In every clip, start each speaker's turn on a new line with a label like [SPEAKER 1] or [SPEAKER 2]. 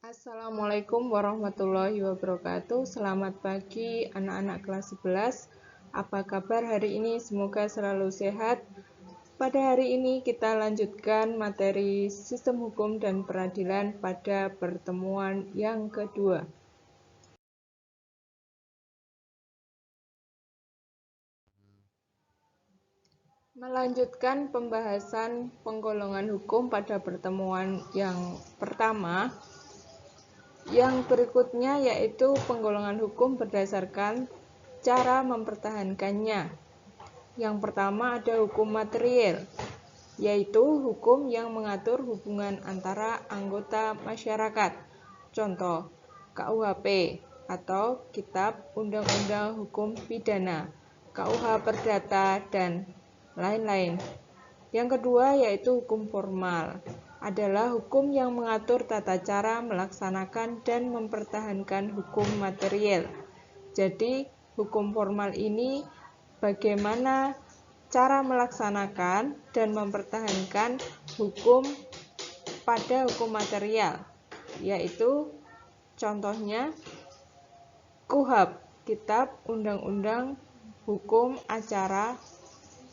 [SPEAKER 1] Assalamualaikum warahmatullahi wabarakatuh. Selamat pagi anak-anak kelas 11. Apa kabar hari ini? Semoga selalu sehat. Pada hari ini kita lanjutkan materi sistem hukum dan peradilan pada pertemuan yang kedua. Melanjutkan pembahasan penggolongan hukum pada pertemuan yang pertama. Yang berikutnya yaitu penggolongan hukum berdasarkan cara mempertahankannya. Yang pertama ada hukum material, yaitu hukum yang mengatur hubungan antara anggota masyarakat. Contoh, KUHP atau Kitab Undang-Undang Hukum Pidana, KUH Perdata, dan lain-lain. Yang kedua yaitu hukum formal, adalah hukum yang mengatur tata cara melaksanakan dan mempertahankan hukum material. Jadi, hukum formal ini bagaimana cara melaksanakan dan mempertahankan hukum pada hukum material, yaitu contohnya KUHP, Kitab Undang-Undang Hukum Acara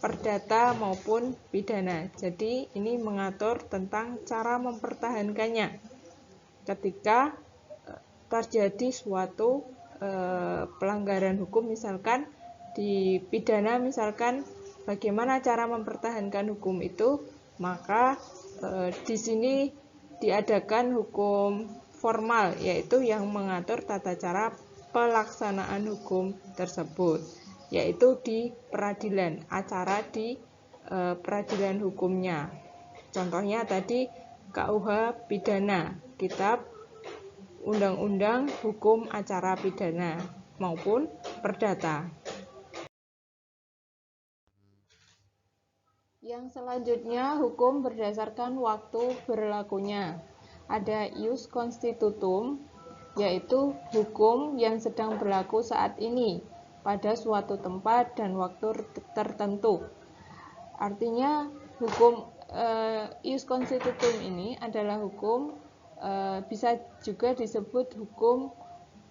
[SPEAKER 1] Perdata maupun pidana. Jadi ini mengatur tentang cara mempertahankannya ketika terjadi suatu pelanggaran hukum, misalkan di pidana, misalkan bagaimana cara mempertahankan hukum itu, maka di sini diadakan hukum formal, yaitu yang mengatur tata cara pelaksanaan hukum tersebut, yaitu di peradilan, acara di peradilan hukumnya. Contohnya tadi KUH Pidana, Kitab Undang-Undang Hukum Acara Pidana maupun Perdata. Yang selanjutnya hukum berdasarkan waktu berlakunya. Ada ius constitutum, yaitu hukum yang sedang berlaku saat ini pada suatu tempat dan waktu tertentu. Artinya hukum ius constitutum ini adalah hukum, bisa juga disebut hukum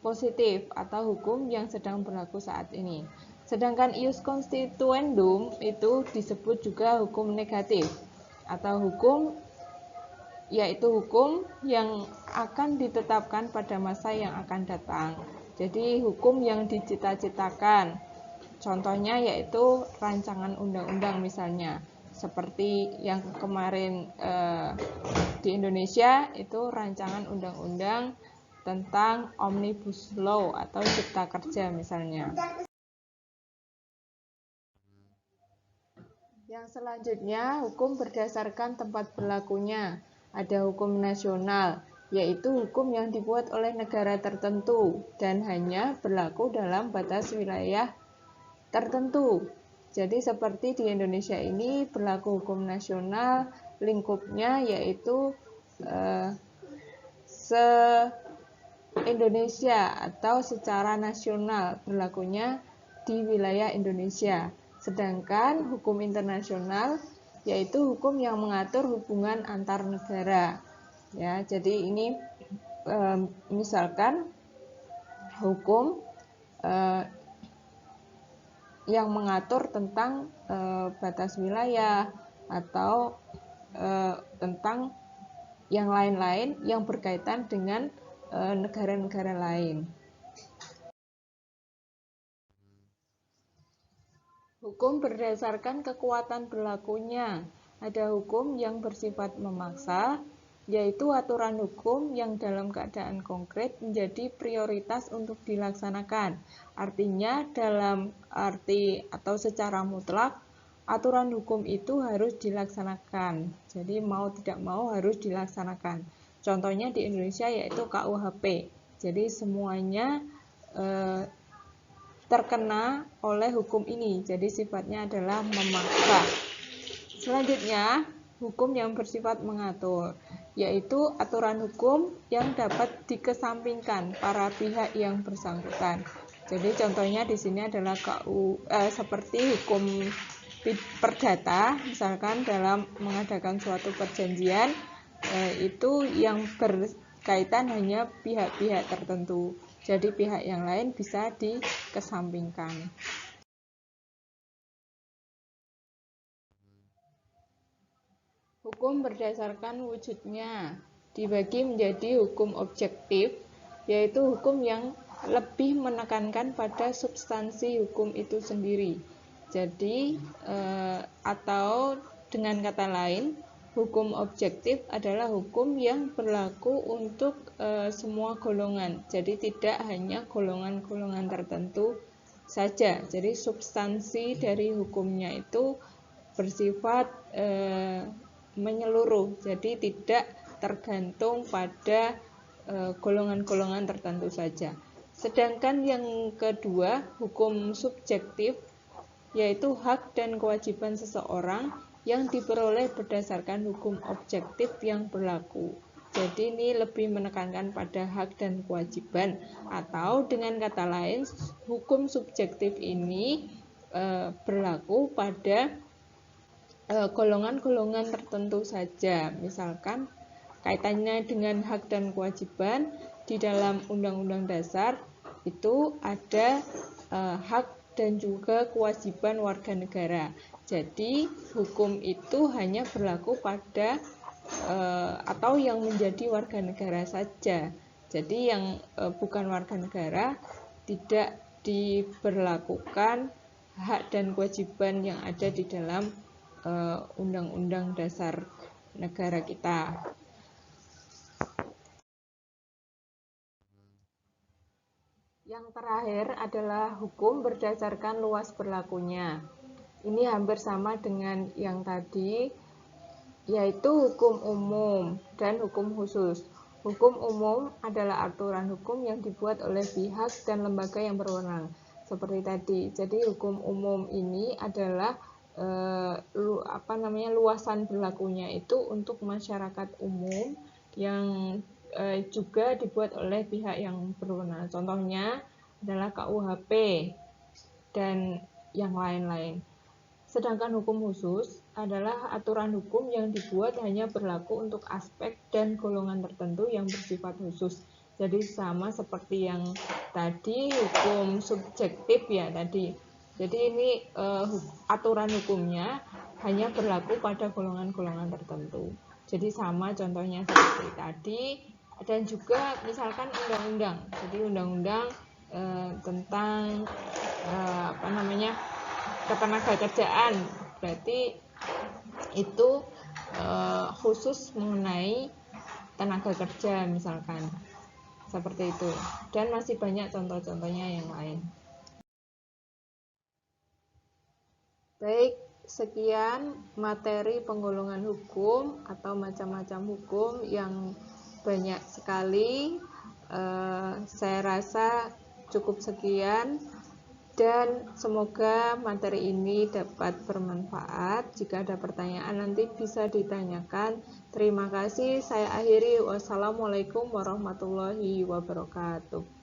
[SPEAKER 1] positif atau hukum yang sedang berlaku saat ini. Sedangkan ius constituendum itu disebut juga hukum negatif atau hukum, yaitu hukum yang akan ditetapkan pada masa yang akan datang. Jadi hukum yang dicita-citakan, contohnya yaitu rancangan undang-undang misalnya, seperti yang kemarin di Indonesia itu rancangan undang-undang tentang Omnibus Law atau Cipta Kerja misalnya. Yang selanjutnya hukum berdasarkan tempat berlakunya. Ada hukum nasional, yaitu hukum yang dibuat oleh negara tertentu dan hanya berlaku dalam batas wilayah tertentu. Jadi seperti di Indonesia ini berlaku hukum nasional, lingkupnya yaitu se-Indonesia atau secara nasional, berlakunya di wilayah Indonesia. Sedangkan hukum internasional yaitu hukum yang mengatur hubungan antar negara. Ya, jadi ini misalkan hukum yang mengatur tentang batas wilayah atau tentang yang lain-lain yang berkaitan dengan negara-negara lain. Hukum berdasarkan kekuatan berlakunya. Ada hukum yang bersifat memaksa, yaitu aturan hukum yang dalam keadaan konkret menjadi prioritas untuk dilaksanakan. Artinya dalam arti atau secara mutlak, aturan hukum itu harus dilaksanakan. Jadi mau tidak mau harus dilaksanakan. Contohnya di Indonesia yaitu KUHP. Jadi semuanya terkena oleh hukum ini. Jadi sifatnya adalah memaksa. Selanjutnya, hukum yang bersifat mengatur, yaitu aturan hukum yang dapat dikesampingkan para pihak yang bersangkutan. Jadi contohnya di sini adalah seperti hukum perdata, misalkan dalam mengadakan suatu perjanjian itu yang berkaitan hanya pihak-pihak tertentu. Jadi pihak yang lain bisa dikesampingkan. Hukum berdasarkan wujudnya dibagi menjadi hukum objektif, yaitu hukum yang lebih menekankan pada substansi hukum itu sendiri. Jadi, atau dengan kata lain, hukum objektif adalah hukum yang berlaku untuk semua golongan. Jadi tidak hanya golongan-golongan tertentu saja. Jadi substansi dari hukumnya itu bersifat menyeluruh, jadi tidak tergantung pada golongan-golongan tertentu saja. Sedangkan yang kedua, hukum subjektif, yaitu hak dan kewajiban seseorang yang diperoleh berdasarkan hukum objektif yang berlaku. Jadi ini lebih menekankan pada hak dan kewajiban, atau dengan kata lain, hukum subjektif ini berlaku pada golongan-golongan tertentu saja. Misalkan kaitannya dengan hak dan kewajiban di dalam Undang-Undang Dasar itu ada hak dan juga kewajiban warga negara. Jadi hukum itu hanya berlaku pada atau yang menjadi warga negara saja. Jadi yang bukan warga negara tidak diberlakukan hak dan kewajiban yang ada di dalam Undang-Undang Dasar negara kita. Yang terakhir adalah hukum berdasarkan luas berlakunya. Ini hampir sama dengan yang tadi, yaitu hukum umum dan hukum khusus. Hukum umum adalah aturan hukum yang dibuat oleh pihak dan lembaga yang berwenang, seperti tadi. Jadi hukum umum ini adalah luasan berlakunya itu untuk masyarakat umum yang juga dibuat oleh pihak yang berwenang. Contohnya adalah KUHP dan yang lain-lain. Sedangkan hukum khusus adalah aturan hukum yang dibuat hanya berlaku untuk aspek dan golongan tertentu yang bersifat khusus. Jadi sama seperti yang tadi, hukum subjektif ya tadi. Jadi ini aturan hukumnya hanya berlaku pada golongan-golongan tertentu. Jadi sama contohnya seperti tadi. Dan juga misalkan undang-undang. Jadi undang-undang tentang ketenagakerjaan, berarti itu khusus mengenai tenaga kerja misalkan, seperti itu. Dan masih banyak contoh-contohnya yang lain. Baik, sekian materi penggolongan hukum atau macam-macam hukum yang banyak sekali. Saya rasa cukup sekian. Dan semoga materi ini dapat bermanfaat. Jika ada pertanyaan nanti bisa ditanyakan. Terima kasih. Saya akhiri. Wassalamualaikum warahmatullahi wabarakatuh.